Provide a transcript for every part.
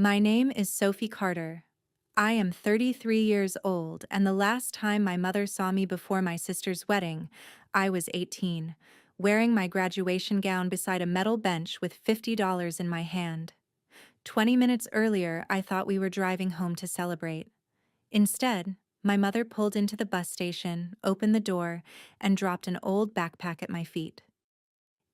My name is Sophie Carter. I am 33 years old, and the last time my mother saw me before my sister's wedding, I was 18, wearing my graduation gown beside a metal bench with $50 in my hand. 20 minutes earlier, I thought we were driving home to celebrate. Instead, my mother pulled into the bus station, opened the door, and dropped an old backpack at my feet.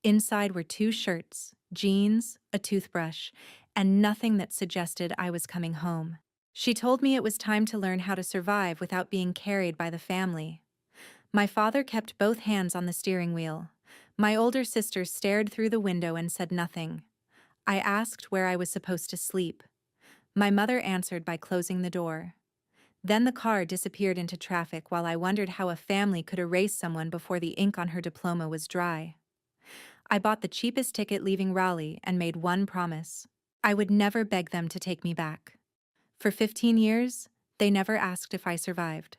Inside were two shirts, jeans, a toothbrush, and nothing that suggested I was coming home. She told me it was time to learn how to survive without being carried by the family. My father kept both hands on the steering wheel. My older sister stared through the window and said nothing. I asked where I was supposed to sleep. My mother answered by closing the door. Then the car disappeared into traffic while I wondered how a family could erase someone before the ink on her diploma was dry. I bought the cheapest ticket leaving Raleigh and made one promise. I would never beg them to take me back. For 15 years, they never asked if I survived.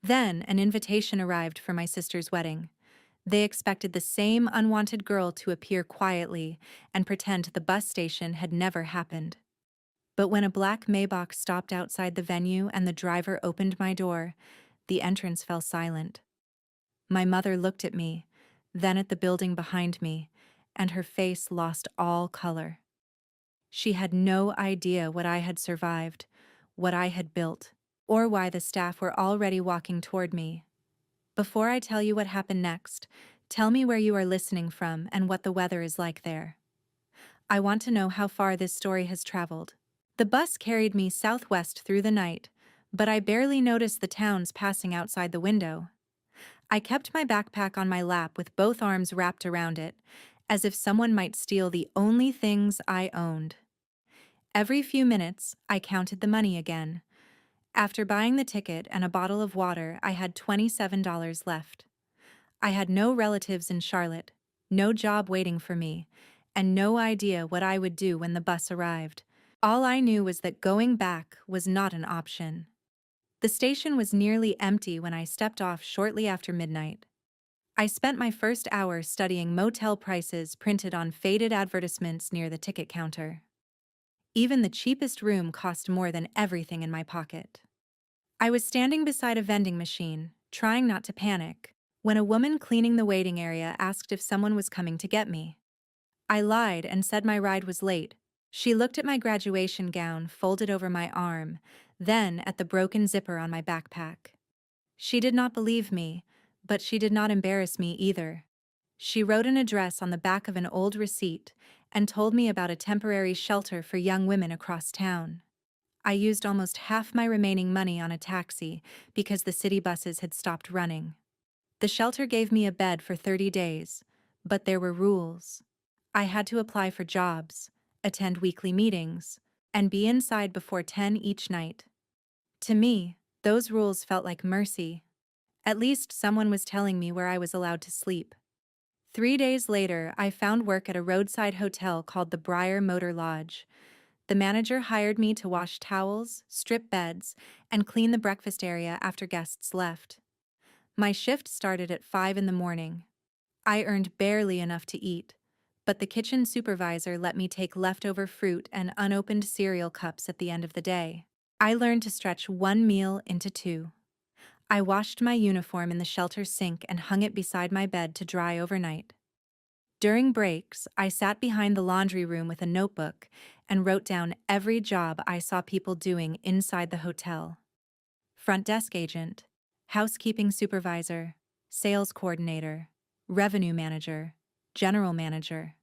Then an invitation arrived for my sister's wedding. They expected the same unwanted girl to appear quietly and pretend the bus station had never happened. But when a black Maybach stopped outside the venue and the driver opened my door, the entrance fell silent. My mother looked at me, then at the building behind me, and her face lost all color. She had no idea what I had survived, what I had built, or why the staff were already walking toward me. Before I tell you what happened next, tell me where you are listening from and what the weather is like there. I want to know how far this story has traveled. The bus carried me southwest through the night, but I barely noticed the towns passing outside the window. I kept my backpack on my lap with both arms wrapped around it, as if someone might steal the only things I owned. Every few minutes, I counted the money again. After buying the ticket and a bottle of water, I had $27 left. I had no relatives in Charlotte, no job waiting for me, and no idea what I would do when the bus arrived. All I knew was that going back was not an option. The station was nearly empty when I stepped off shortly after midnight. I spent my first hour studying motel prices printed on faded advertisements near the ticket counter. Even the cheapest room cost more than everything in my pocket. I was standing beside a vending machine, trying not to panic, when a woman cleaning the waiting area asked if someone was coming to get me. I lied and said my ride was late. She looked at my graduation gown folded over my arm, then at the broken zipper on my backpack. She did not believe me, but she did not embarrass me either. She wrote an address on the back of an old receipt and told me about a temporary shelter for young women across town. I used almost half my remaining money on a taxi because the city buses had stopped running. The shelter gave me a bed for 30 days, but there were rules. I had to apply for jobs, attend weekly meetings, and be inside before 10 each night. To me, those rules felt like mercy. At least someone was telling me where I was allowed to sleep. 3 days later, I found work at a roadside hotel called the Briar Motor Lodge. The manager hired me to wash towels, strip beds, and clean the breakfast area after guests left. My shift started at 5 in the morning. I earned barely enough to eat, but the kitchen supervisor let me take leftover fruit and unopened cereal cups at the end of the day. I learned to stretch one meal into two. I washed my uniform in the shelter sink and hung it beside my bed to dry overnight. During breaks, I sat behind the laundry room with a notebook and wrote down every job I saw people doing inside the hotel. Front desk agent, housekeeping supervisor, sales coordinator, revenue manager, general manager.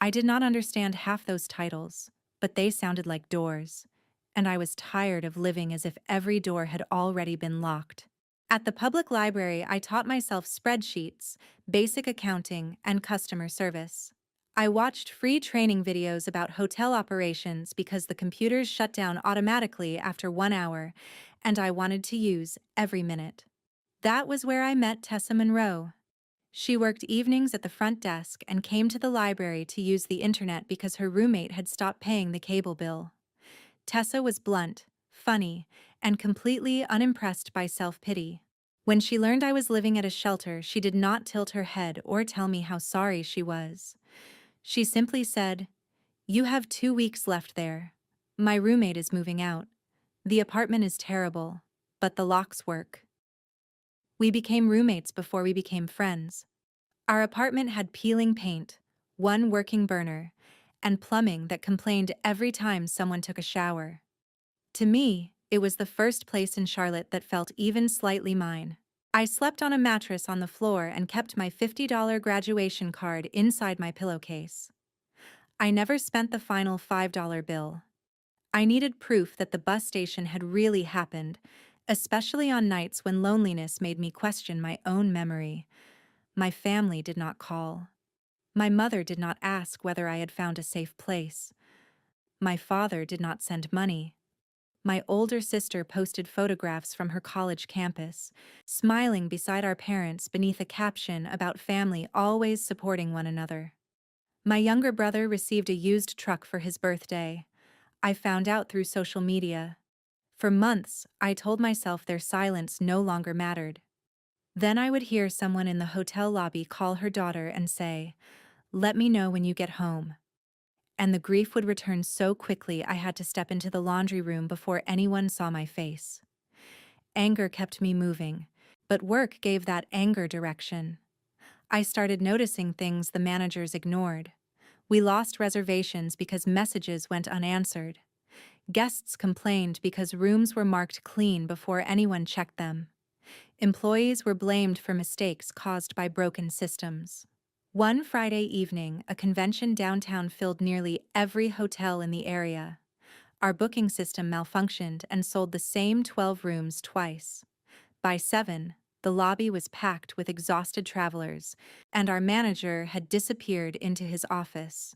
I did not understand half those titles, but they sounded like doors, and I was tired of living as if every door had already been locked. At the public library, I taught myself spreadsheets, basic accounting, and customer service. I watched free training videos about hotel operations because the computers shut down automatically after 1 hour, and I wanted to use every minute. That was where I met Tessa Monroe. She worked evenings at the front desk and came to the library to use the internet because her roommate had stopped paying the cable bill. Tessa was blunt, funny, and completely unimpressed by self-pity. When she learned I was living at a shelter, she did not tilt her head or tell me how sorry she was. She simply said, "You have 2 weeks left there. My roommate is moving out. The apartment is terrible, but the locks work. We became roommates before we became friends. Our apartment had peeling paint, one working burner, and plumbing that complained every time someone took a shower. To me, it was the first place in Charlotte that felt even slightly mine. I slept on a mattress on the floor and kept my $50 graduation card inside my pillowcase. I never spent the final $5 bill. I needed proof that the bus station had really happened, especially on nights when loneliness made me question my own memory. My family did not call. My mother did not ask whether I had found a safe place. My father did not send money. My older sister posted photographs from her college campus, smiling beside our parents beneath a caption about family always supporting one another. My younger brother received a used truck for his birthday. I found out through social media. For months, I told myself their silence no longer mattered. Then I would hear someone in the hotel lobby call her daughter and say, "Let me know when you get home." And the grief would return so quickly I had to step into the laundry room before anyone saw my face. Anger kept me moving, but work gave that anger direction. I started noticing things the managers ignored. We lost reservations because messages went unanswered. Guests complained because rooms were marked clean before anyone checked them. Employees were blamed for mistakes caused by broken systems. One Friday evening, a convention downtown filled nearly every hotel in the area. Our booking system malfunctioned and sold the same 12 rooms twice. By 7, the lobby was packed with exhausted travelers, and our manager had disappeared into his office.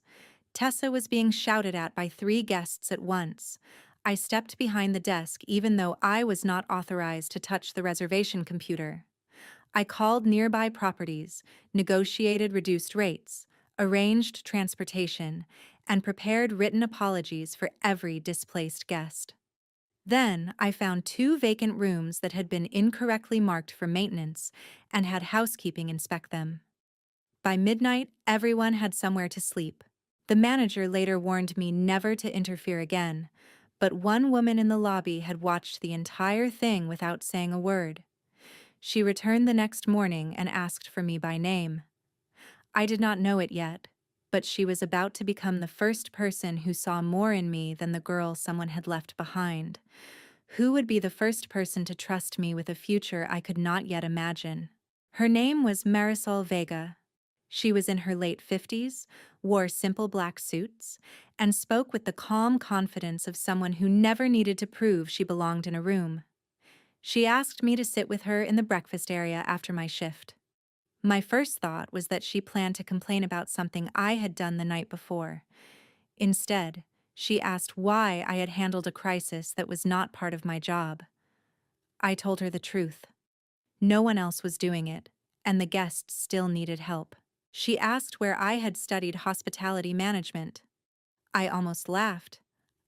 Tessa was being shouted at by 3 guests at once. I stepped behind the desk even though I was not authorized to touch the reservation computer. I called nearby properties, negotiated reduced rates, arranged transportation, and prepared written apologies for every displaced guest. Then I found 2 vacant rooms that had been incorrectly marked for maintenance and had housekeeping inspect them. By midnight, everyone had somewhere to sleep. The manager later warned me never to interfere again, but one woman in the lobby had watched the entire thing without saying a word. She returned the next morning and asked for me by name. I did not know it yet, but she was about to become the first person who saw more in me than the girl someone had left behind. Who would be the first person to trust me with a future I could not yet imagine? Her name was Marisol Vega. She was in her late 50s, wore simple black suits, and spoke with the calm confidence of someone who never needed to prove she belonged in a room. She asked me to sit with her in the breakfast area after my shift. My first thought was that she planned to complain about something I had done the night before. Instead, she asked why I had handled a crisis that was not part of my job. I told her the truth. No one else was doing it, and the guests still needed help. She asked where I had studied hospitality management. I almost laughed.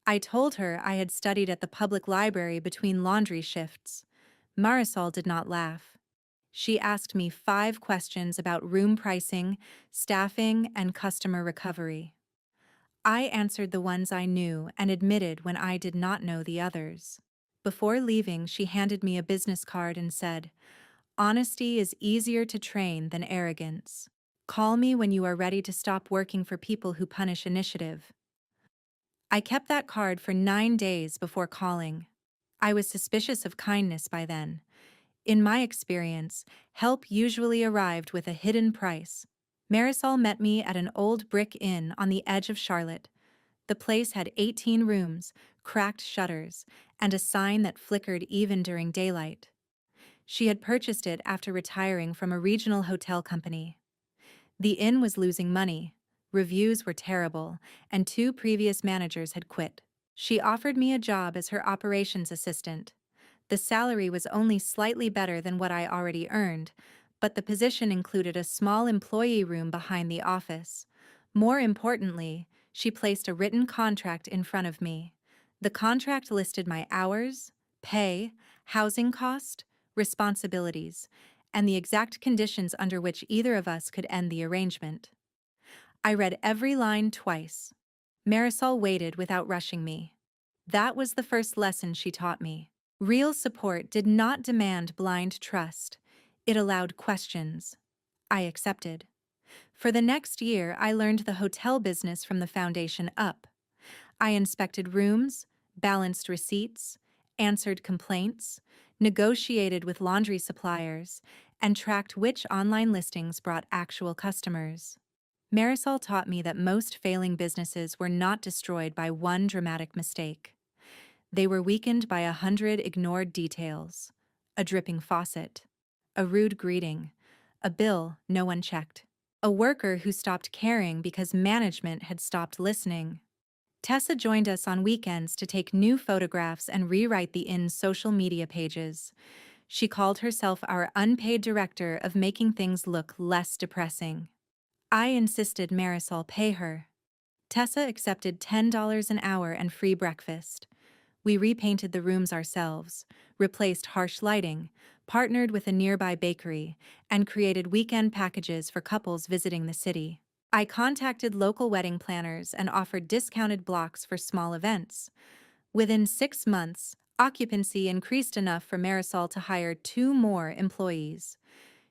I told her I had studied at the public library between laundry shifts. Marisol did not laugh. She asked me 5 questions about room pricing, staffing, and customer recovery. I answered the ones I knew and admitted when I did not know the others. Before leaving, she handed me a business card and said, "Honesty is easier to train than arrogance. Call me when you are ready to stop working for people who punish initiative." I kept that card for 9 days before calling. I was suspicious of kindness by then. In my experience, help usually arrived with a hidden price. Marisol met me at an old brick inn on the edge of Charlotte. The place had 18 rooms, cracked shutters, and a sign that flickered even during daylight. She had purchased it after retiring from a regional hotel company. The inn was losing money, reviews were terrible, and 2 previous managers had quit. She offered me a job as her operations assistant. The salary was only slightly better than what I already earned, but the position included a small employee room behind the office. More importantly, she placed a written contract in front of me. The contract listed my hours, pay, housing cost, responsibilities, and the exact conditions under which either of us could end the arrangement. I read every line twice. Marisol waited without rushing me. That was the first lesson she taught me. Real support did not demand blind trust. It allowed questions. I accepted. For the next year, I learned the hotel business from the foundation up. I inspected rooms, balanced receipts, answered complaints, negotiated with laundry suppliers, and tracked which online listings brought actual customers. Marisol taught me that most failing businesses were not destroyed by one dramatic mistake. They were weakened by 100 ignored details: a dripping faucet, a rude greeting, a bill no one checked, a worker who stopped caring because management had stopped listening. Tessa joined us on weekends to take new photographs and rewrite the inn's social media pages. She called herself our unpaid director of making things look less depressing. I insisted Marisol pay her. Tessa accepted $10 an hour and free breakfast. We repainted the rooms ourselves, replaced harsh lighting, partnered with a nearby bakery, and created weekend packages for couples visiting the city. I contacted local wedding planners and offered discounted blocks for small events. Within 6 months, occupancy increased enough for Marisol to hire 2 more employees.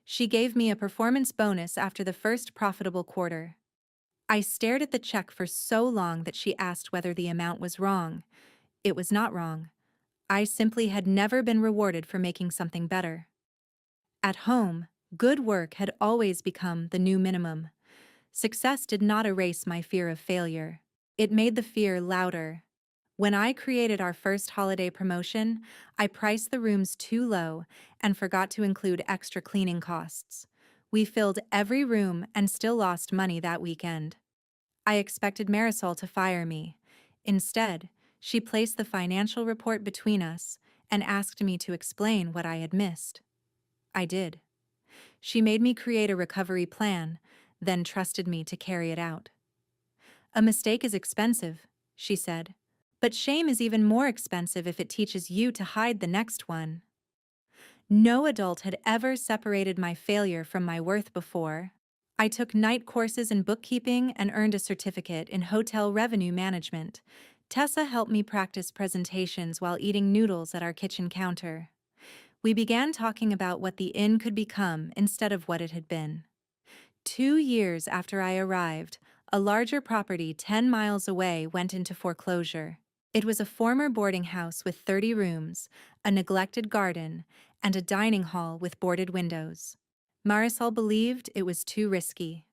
She gave me a performance bonus after the first profitable quarter. I stared at the check for so long that she asked whether the amount was wrong. It was not wrong. I simply had never been rewarded for making something better. At home, good work had always become the new minimum. Success did not erase my fear of failure. It made the fear louder. When I created our first holiday promotion, I priced the rooms too low and forgot to include extra cleaning costs. We filled every room and still lost money that weekend. I expected Marisol to fire me. Instead, she placed the financial report between us and asked me to explain what I had missed. I did. She made me create a recovery plan, then trusted me to carry it out. A mistake is expensive, she said, but shame is even more expensive if it teaches you to hide the next one. No adult had ever separated my failure from my worth before. I took night courses in bookkeeping and earned a certificate in hotel revenue management. Tessa helped me practice presentations while eating noodles at our kitchen counter. We began talking about what the inn could become instead of what it had been. 2 years after I arrived, a larger property 10 miles away went into foreclosure. It was a former boarding house with 30 rooms, a neglected garden, and a dining hall with boarded windows. Marisol believed it was too risky.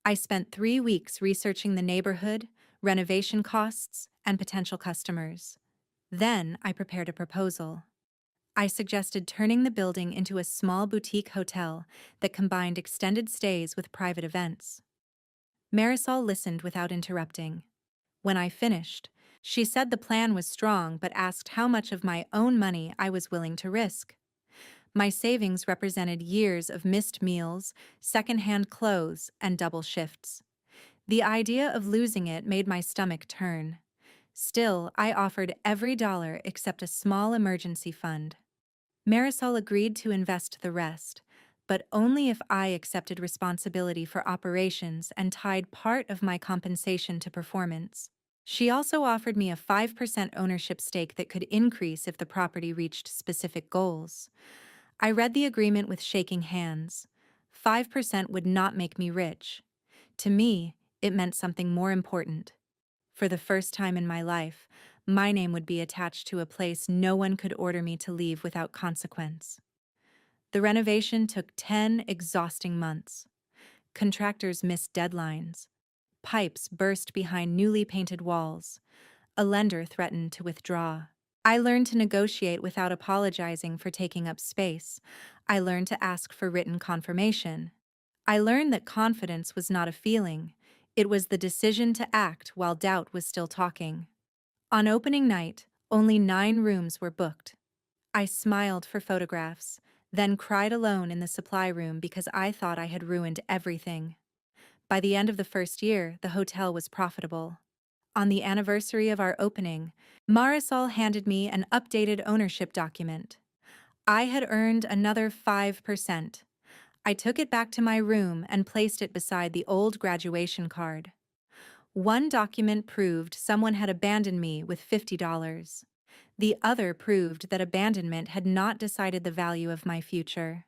I spent 3 weeks researching the neighborhood, renovation costs, and potential customers. Then I prepared a proposal. I suggested turning the building into a small boutique hotel that combined extended stays with private events. Marisol listened without interrupting. When I finished, she said the plan was strong but asked how much of my own money I was willing to risk. My savings represented years of missed meals, secondhand clothes, and double shifts. The idea of losing it made my stomach turn. Still, I offered every dollar except a small emergency fund. Marisol agreed to invest the rest, but only if I accepted responsibility for operations and tied part of my compensation to performance. She also offered me a 5% ownership stake that could increase if the property reached specific goals. I read the agreement with shaking hands. 5% would not make me rich. To me, it meant something more important. For the first time in my life, my name would be attached to a place no one could order me to leave without consequence. The renovation took 10 exhausting months. Contractors missed deadlines. Pipes burst behind newly painted walls. A lender threatened to withdraw. I learned to negotiate without apologizing for taking up space. I learned to ask for written confirmation. I learned that confidence was not a feeling. It was the decision to act while doubt was still talking. On opening night, only 9 rooms were booked. I smiled for photographs, then cried alone in the supply room because I thought I had ruined everything. By the end of the first year, the hotel was profitable. On the anniversary of our opening, Marisol handed me an updated ownership document. I had earned another 5%. I took it back to my room and placed it beside the old graduation card. One document proved someone had abandoned me with $50. The other proved that abandonment had not decided the value of my future.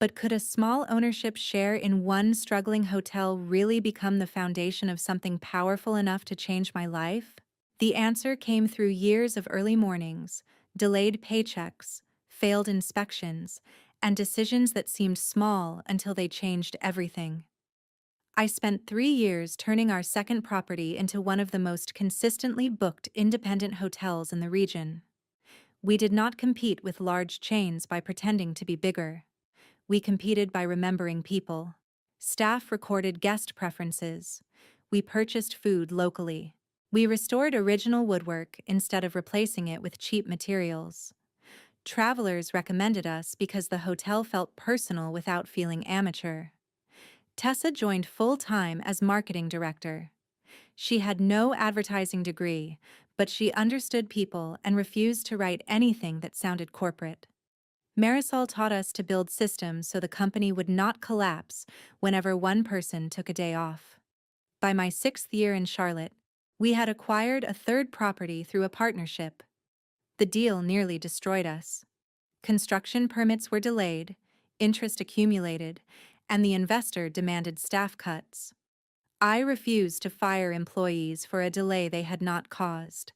But could a small ownership share in one struggling hotel really become the foundation of something powerful enough to change my life? The answer came through years of early mornings, delayed paychecks, failed inspections, and decisions that seemed small until they changed everything. I spent 3 years turning our second property into one of the most consistently booked independent hotels in the region. We did not compete with large chains by pretending to be bigger. We competed by remembering people. Staff recorded guest preferences. We purchased food locally. We restored original woodwork instead of replacing it with cheap materials. Travelers recommended us because the hotel felt personal without feeling amateur. Tessa joined full-time as marketing director. She had no advertising degree, but she understood people and refused to write anything that sounded corporate. Marisol taught us to build systems so the company would not collapse whenever one person took a day off. By my 6th year in Charlotte, we had acquired a third property through a partnership. The deal nearly destroyed us. Construction permits were delayed, interest accumulated, and the investor demanded staff cuts. I refused to fire employees for a delay they had not caused.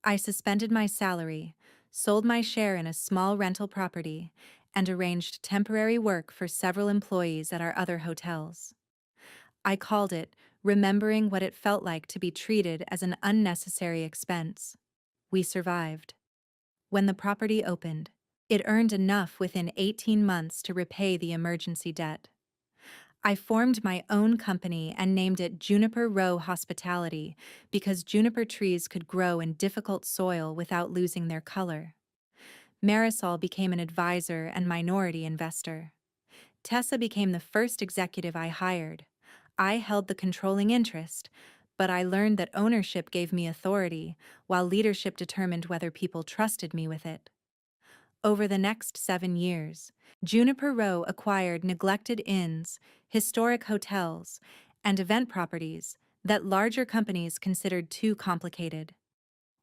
I suspended my salary, sold my share in a small rental property, and arranged temporary work for several employees at our other hotels. I called it remembering what it felt like to be treated as an unnecessary expense. We survived. When the property opened, it earned enough within 18 months to repay the emergency debt. I formed my own company and named it Juniper Row Hospitality because juniper trees could grow in difficult soil without losing their color. Marisol became an advisor and minority investor. Tessa became the first executive I hired. I held the controlling interest, but I learned that ownership gave me authority, while leadership determined whether people trusted me with it. Over the next 7 years, Juniper Row acquired neglected inns, historic hotels, and event properties that larger companies considered too complicated.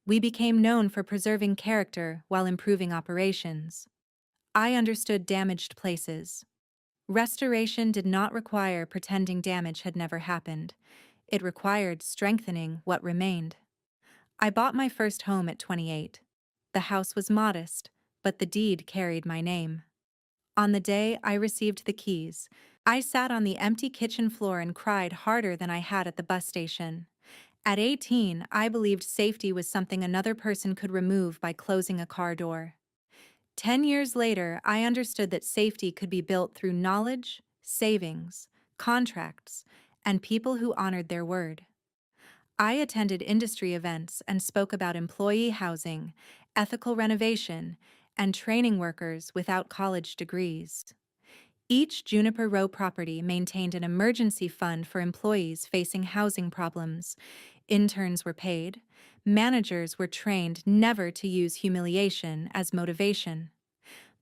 We became known for preserving character while improving operations. I understood damaged places. Restoration did not require pretending damage had never happened. It required strengthening what remained. I bought my first home at 28. The house was modest, but the deed carried my name. On the day I received the keys, I sat on the empty kitchen floor and cried harder than I had at the bus station. At 18, I believed safety was something another person could remove by closing a car door. 10 years later, I understood that safety could be built through knowledge, savings, contracts, and people who honored their word. I attended industry events and spoke about employee housing, ethical renovation, and training workers without college degrees. Each Juniper Row property maintained an emergency fund for employees facing housing problems. Interns were paid. Managers were trained never to use humiliation as motivation.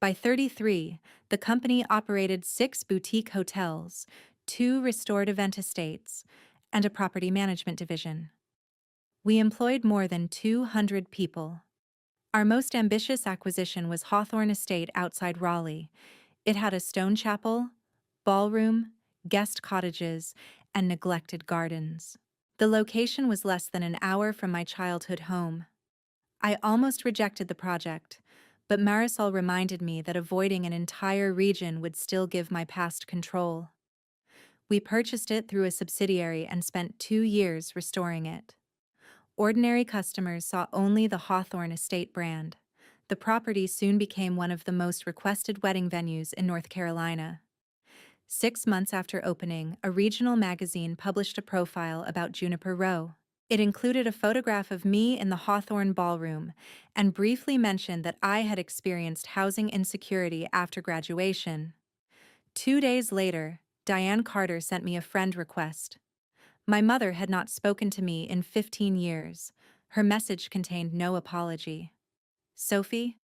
By 33, the company operated 6 boutique hotels, 2 restored event estates, and a property management division. We employed more than 200 people. Our most ambitious acquisition was Hawthorne Estate outside Raleigh. It had a stone chapel, ballroom, guest cottages, and neglected gardens. The location was less than an hour from my childhood home. I almost rejected the project, but Marisol reminded me that avoiding an entire region would still give my past control. We purchased it through a subsidiary and spent 2 years restoring it. Ordinary customers saw only the Hawthorne Estate brand. The property soon became one of the most requested wedding venues in North Carolina. 6 months after opening, a regional magazine published a profile about Juniper Row. It included a photograph of me in the Hawthorne Ballroom and briefly mentioned that I had experienced housing insecurity after graduation. 2 days later, Diane Carter sent me a friend request. My mother had not spoken to me in 15 years. Her message contained no apology. Sophie,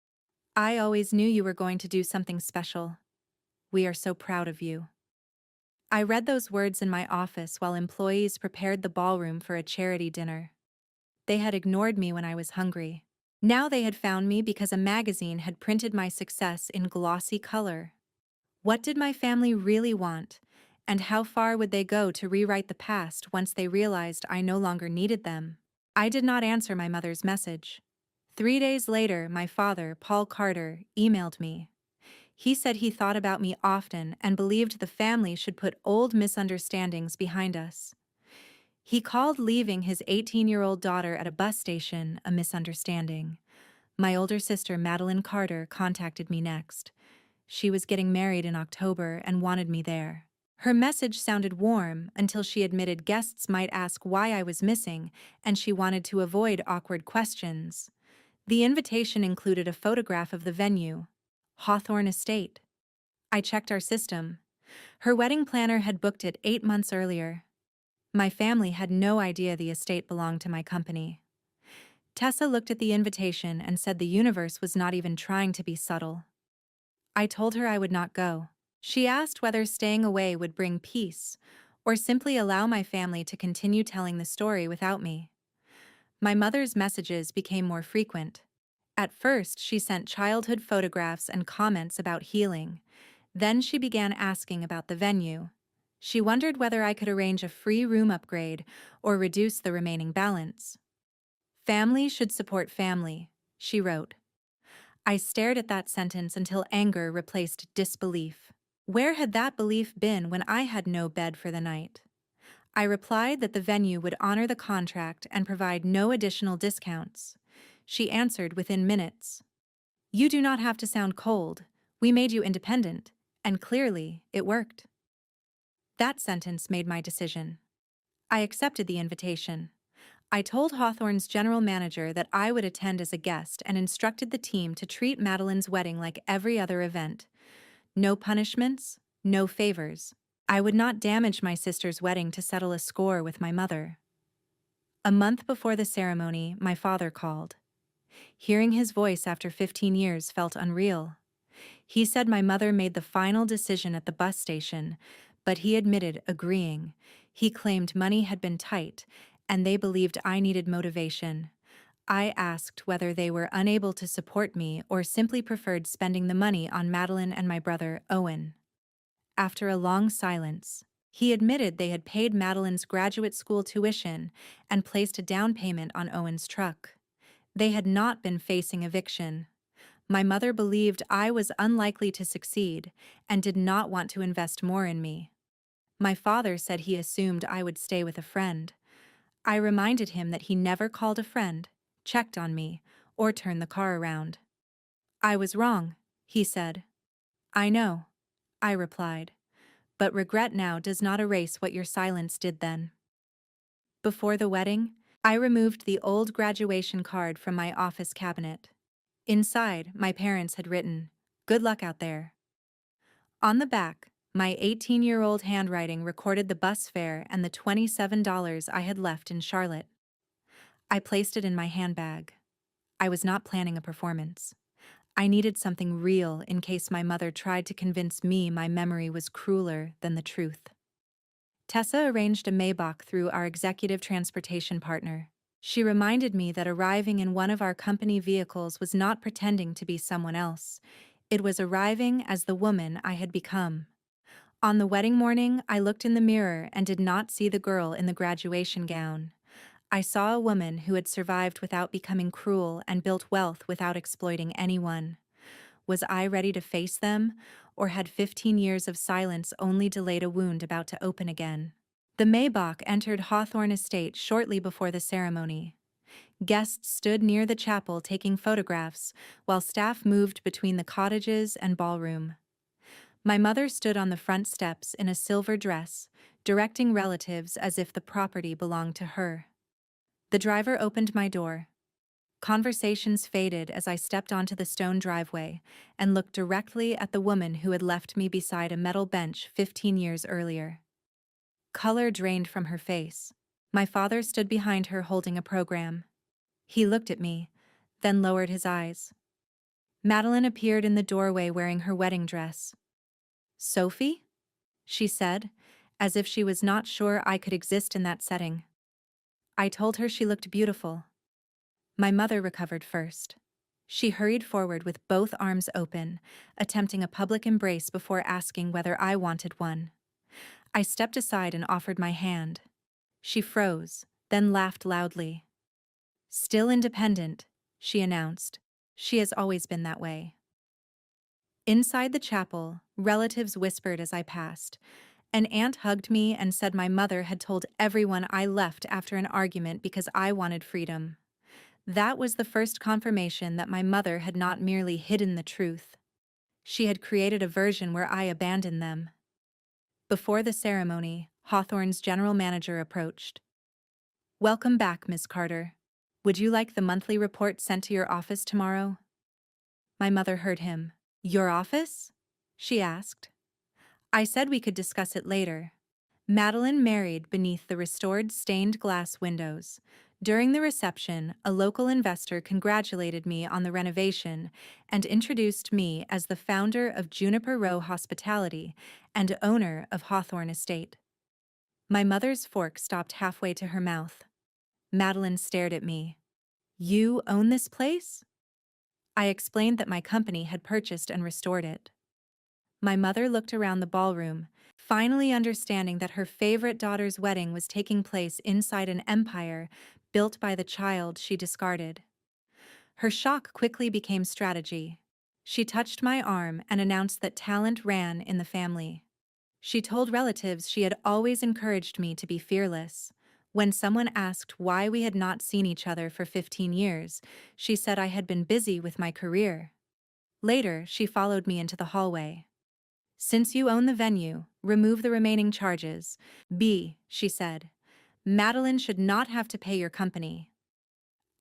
I always knew you were going to do something special. We are so proud of you. I read those words in my office while employees prepared the ballroom for a charity dinner. They had ignored me when I was hungry. Now they had found me because a magazine had printed my success in glossy color. What did my family really want? And how far would they go to rewrite the past once they realized I no longer needed them? I did not answer my mother's message. 3 days later, my father, Paul Carter, emailed me. He said he thought about me often and believed the family should put old misunderstandings behind us. He called leaving his 18-year-old daughter at a bus station a misunderstanding. My older sister, Madeline Carter, contacted me next. She was getting married in October and wanted me there. Her message sounded warm until she admitted guests might ask why I was missing, and she wanted to avoid awkward questions. The invitation included a photograph of the venue, Hawthorne Estate. I checked our system. Her wedding planner had booked it 8 months earlier. My family had no idea the estate belonged to my company. Tessa looked at the invitation and said the universe was not even trying to be subtle. I told her I would not go. She asked whether staying away would bring peace, or simply allow my family to continue telling the story without me. My mother's messages became more frequent. At first, she sent childhood photographs and comments about healing. Then she began asking about the venue. She wondered whether I could arrange a free room upgrade or reduce the remaining balance. Family should support family, she wrote. I stared at that sentence until anger replaced disbelief. Where had that belief been when I had no bed for the night? I replied that the venue would honor the contract and provide no additional discounts. She answered within minutes. You do not have to sound cold. We made you independent, and clearly, it worked. That sentence made my decision. I accepted the invitation. I told Hawthorne's general manager that I would attend as a guest and instructed the team to treat Madeline's wedding like every other event. No punishments, no favors. I would not damage my sister's wedding to settle a score with my mother. A month before the ceremony, my father called. Hearing his voice after 15 years felt unreal. He said my mother made the final decision at the bus station, but he admitted agreeing. He claimed money had been tight, and they believed I needed motivation. I asked whether they were unable to support me or simply preferred spending the money on Madeline and my brother, Owen. After a long silence, he admitted they had paid Madeline's graduate school tuition and placed a down payment on Owen's truck. They had not been facing eviction. My mother believed I was unlikely to succeed and did not want to invest more in me. My father said he assumed I would stay with a friend. I reminded him that he never called a friend, checked on me, or turned the car around. I was wrong, he said. I know, I replied, but regret now does not erase what your silence did then. Before the wedding, I removed the old graduation card from my office cabinet. Inside, my parents had written, "Good luck out there." On the back, my 18-year-old handwriting recorded the bus fare and the $27 I had left in Charlotte. I placed it in my handbag. I was not planning a performance. I needed something real in case my mother tried to convince me my memory was crueler than the truth. Tessa arranged a Maybach through our executive transportation partner. She reminded me that arriving in one of our company vehicles was not pretending to be someone else. It was arriving as the woman I had become. On the wedding morning, I looked in the mirror and did not see the girl in the graduation gown. I saw a woman who had survived without becoming cruel and built wealth without exploiting anyone. Was I ready to face them, or had 15 years of silence only delayed a wound about to open again? The Maybach entered Hawthorne Estate shortly before the ceremony. Guests stood near the chapel taking photographs, while staff moved between the cottages and ballroom. My mother stood on the front steps in a silver dress, directing relatives as if the property belonged to her. The driver opened my door. Conversations faded as I stepped onto the stone driveway and looked directly at the woman who had left me beside a metal bench 15 years earlier. Color drained from her face. My father stood behind her holding a program. He looked at me, then lowered his eyes. Madeline appeared in the doorway wearing her wedding dress. "Sophie?" she said, as if she was not sure I could exist in that setting. I told her she looked beautiful. My mother recovered first. She hurried forward with both arms open, attempting a public embrace before asking whether I wanted one. I stepped aside and offered my hand. She froze, then laughed loudly. "Still independent," she announced. "She has always been that way." Inside the chapel, relatives whispered as I passed. An aunt hugged me and said my mother had told everyone I left after an argument because I wanted freedom. That was the first confirmation that my mother had not merely hidden the truth. She had created a version where I abandoned them. Before the ceremony, Hawthorne's general manager approached. "Welcome back, Miss Carter. Would you like the monthly report sent to your office tomorrow?" My mother heard him. "Your office?" she asked. I said we could discuss it later. Madeline married beneath the restored stained glass windows. During the reception, a local investor congratulated me on the renovation and introduced me as the founder of Juniper Row Hospitality and owner of Hawthorne Estate. My mother's fork stopped halfway to her mouth. Madeline stared at me. "You own this place?" I explained that my company had purchased and restored it. My mother looked around the ballroom, finally understanding that her favorite daughter's wedding was taking place inside an empire built by the child she discarded. Her shock quickly became strategy. She touched my arm and announced that talent ran in the family. She told relatives she had always encouraged me to be fearless. When someone asked why we had not seen each other for 15 years, she said I had been busy with my career. Later, she followed me into the hallway. "Since you own the venue, remove the remaining charges. She said. "Madeline should not have to pay your company."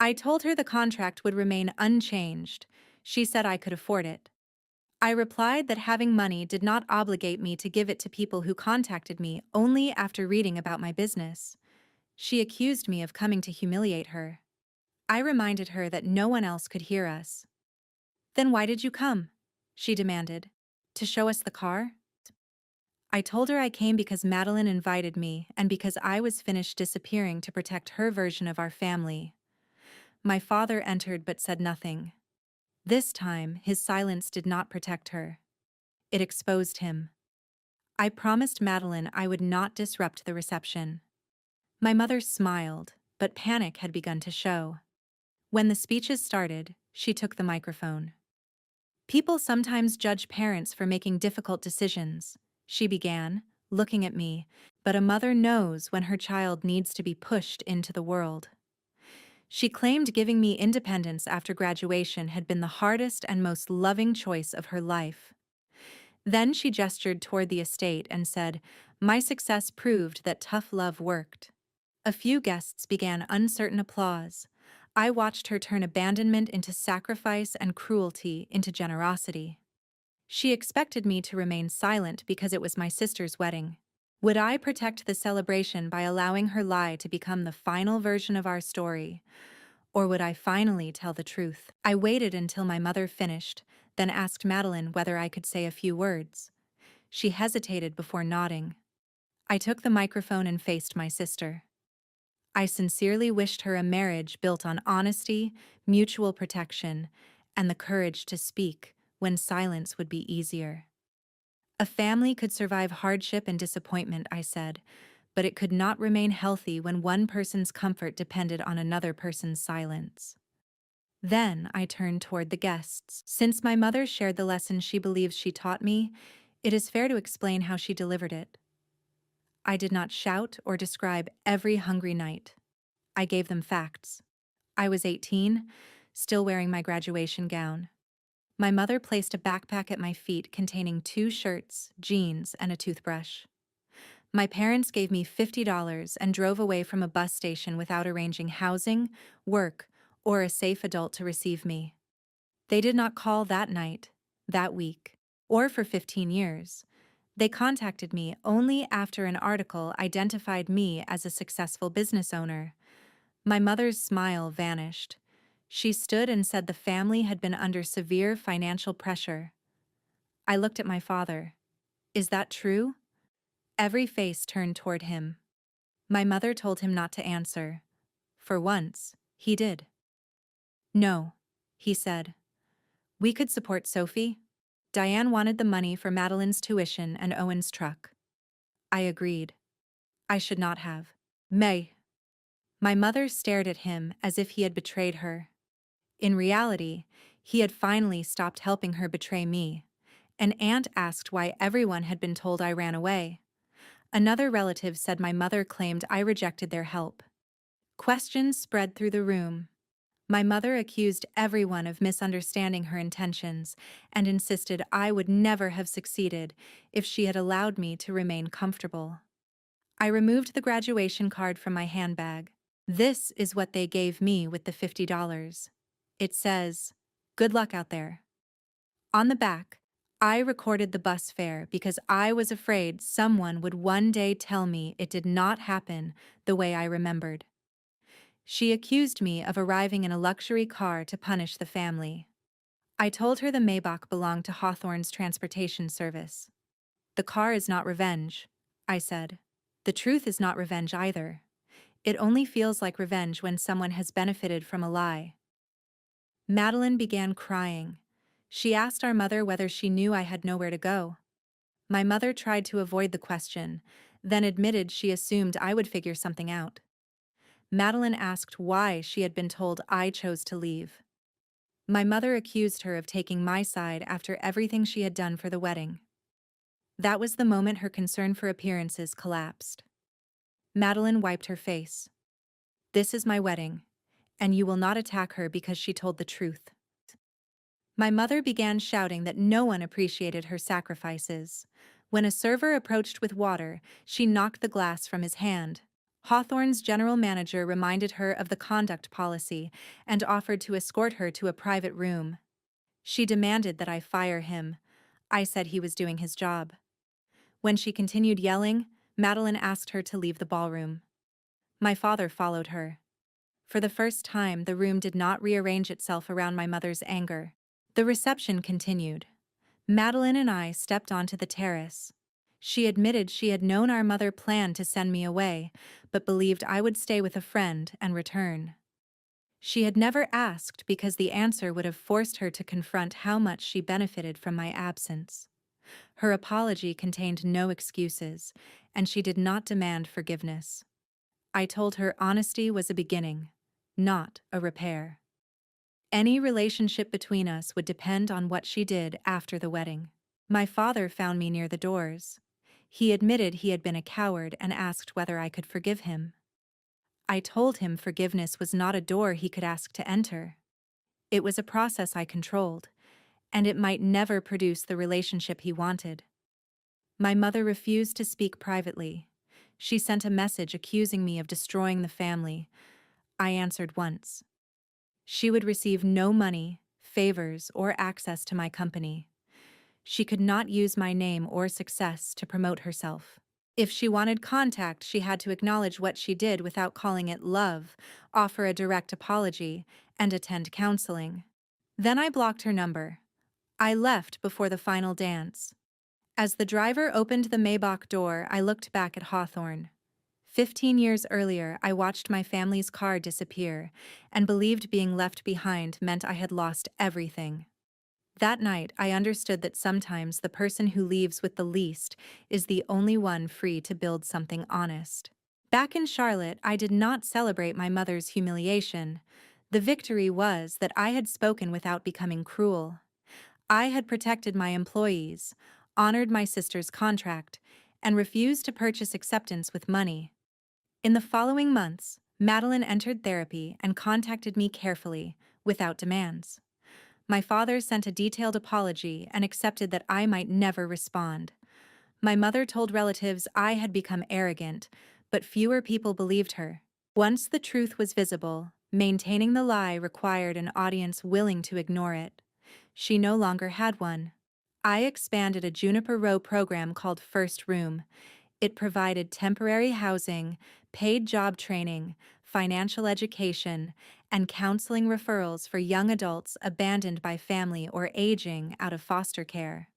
I told her the contract would remain unchanged. She said I could afford it. I replied that having money did not obligate me to give it to people who contacted me only after reading about my business. She accused me of coming to humiliate her. I reminded her that no one else could hear us. "Then why did you come?" she demanded. "To show us the car?" I told her I came because Madeline invited me and because I was finished disappearing to protect her version of our family. My father entered but said nothing. This time, his silence did not protect her. It exposed him. I promised Madeline I would not disrupt the reception. My mother smiled, but panic had begun to show. When the speeches started, she took the microphone. "People sometimes judge parents for making difficult decisions," she began, looking at me, "but a mother knows when her child needs to be pushed into the world." She claimed giving me independence after graduation had been the hardest and most loving choice of her life. Then she gestured toward the estate and said, "My success proved that tough love worked." A few guests began uncertain applause. I watched her turn abandonment into sacrifice and cruelty into generosity. She expected me to remain silent because it was my sister's wedding. Would I protect the celebration by allowing her lie to become the final version of our story? Or would I finally tell the truth? I waited until my mother finished, then asked Madeline whether I could say a few words. She hesitated before nodding. I took the microphone and faced my sister. I sincerely wished her a marriage built on honesty, mutual protection, and the courage to speak when silence would be easier. A family could survive hardship and disappointment, I said, but it could not remain healthy when one person's comfort depended on another person's silence. Then I turned toward the guests. Since my mother shared the lesson she believes she taught me, it is fair to explain how she delivered it. I did not shout or describe every hungry night. I gave them facts. I was 18, still wearing my graduation gown. My mother placed a backpack at my feet containing 2 shirts, jeans, and a toothbrush. My parents gave me $50 and drove away from a bus station without arranging housing, work, or a safe adult to receive me. They did not call that night, that week, or for 15 years. They contacted me only after an article identified me as a successful business owner. My mother's smile vanished. She stood and said the family had been under severe financial pressure. I looked at my father. "Is that true?" Every face turned toward him. My mother told him not to answer. For once, he did. No, he said. We could support Sophie. Diane wanted the money for Madeline's tuition and Owen's truck. I agreed. I should not have. May. My mother stared at him as if he had betrayed her. In reality, he had finally stopped helping her betray me. An aunt asked why everyone had been told I ran away. Another relative said my mother claimed I rejected their help. Questions spread through the room. My mother accused everyone of misunderstanding her intentions and insisted I would never have succeeded if she had allowed me to remain comfortable. I removed the graduation card from my handbag. This is what they gave me with the $50. It says, "Good luck out there." On the back, I recorded the bus fare because I was afraid someone would one day tell me it did not happen the way I remembered. She accused me of arriving in a luxury car to punish the family. I told her the Maybach belonged to Hawthorne's transportation service. The car is not revenge, I said. The truth is not revenge either. It only feels like revenge when someone has benefited from a lie. Madeline began crying. She asked our mother whether she knew I had nowhere to go. My mother tried to avoid the question, then admitted she assumed I would figure something out. Madeline asked why she had been told I chose to leave. My mother accused her of taking my side after everything she had done for the wedding. That was the moment her concern for appearances collapsed. Madeline wiped her face. This is my wedding, and you will not attack her because she told the truth. My mother began shouting that no one appreciated her sacrifices. When a server approached with water, she knocked the glass from his hand. Hawthorne's general manager reminded her of the conduct policy and offered to escort her to a private room. She demanded that I fire him. I said he was doing his job. When she continued yelling, Madeline asked her to leave the ballroom. My father followed her. For the first time, the room did not rearrange itself around my mother's anger. The reception continued. Madeline and I stepped onto the terrace. She admitted she had known our mother planned to send me away, but believed I would stay with a friend and return. She had never asked because the answer would have forced her to confront how much she benefited from my absence. Her apology contained no excuses, and she did not demand forgiveness. I told her honesty was a beginning, not a repair. Any relationship between us would depend on what she did after the wedding. My father found me near the doors. He admitted he had been a coward and asked whether I could forgive him. I told him forgiveness was not a door he could ask to enter. It was a process I controlled, and it might never produce the relationship he wanted. My mother refused to speak privately. She sent a message accusing me of destroying the family. I answered once. She would receive no money, favors, or access to my company. She could not use my name or success to promote herself. If she wanted contact, she had to acknowledge what she did without calling it love, offer a direct apology, and attend counseling. Then I blocked her number. I left before the final dance. As the driver opened the Maybach door, I looked back at Hawthorne. 15 years earlier, I watched my family's car disappear and believed being left behind meant I had lost everything. That night, I understood that sometimes the person who leaves with the least is the only one free to build something honest. Back in Charlotte, I did not celebrate my mother's humiliation. The victory was that I had spoken without becoming cruel. I had protected my employees, honored my sister's contract, and refused to purchase acceptance with money. In the following months, Madeline entered therapy and contacted me carefully, without demands. My father sent a detailed apology and accepted that I might never respond. My mother told relatives I had become arrogant, but fewer people believed her. Once the truth was visible, maintaining the lie required an audience willing to ignore it. She no longer had one. I expanded a Juniper Row program called First Room. It provided temporary housing, paid job training, financial education, and counseling referrals for young adults abandoned by family or aging out of foster care.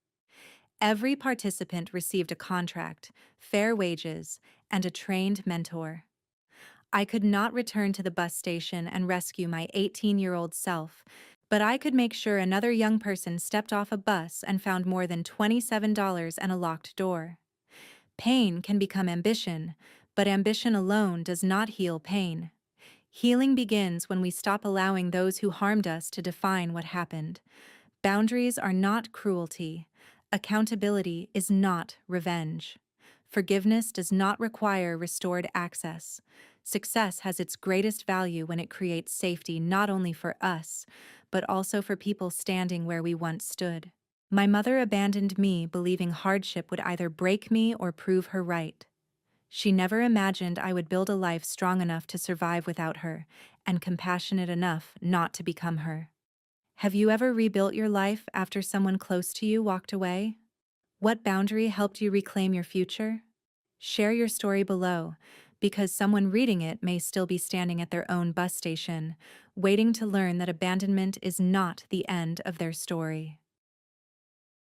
Every participant received a contract, fair wages, and a trained mentor. I could not return to the bus station and rescue my 18-year-old self, but I could make sure another young person stepped off a bus and found more than $27 and a locked door. Pain can become ambition, but ambition alone does not heal pain. Healing begins when we stop allowing those who harmed us to define what happened. Boundaries are not cruelty. Accountability is not revenge. Forgiveness does not require restored access. Success has its greatest value when it creates safety not only for us, but also for people standing where we once stood. My mother abandoned me believing hardship would either break me or prove her right. She never imagined I would build a life strong enough to survive without her, and compassionate enough not to become her. Have you ever rebuilt your life after someone close to you walked away? What boundary helped you reclaim your future? Share your story below, because someone reading it may still be standing at their own bus station, waiting to learn that abandonment is not the end of their story.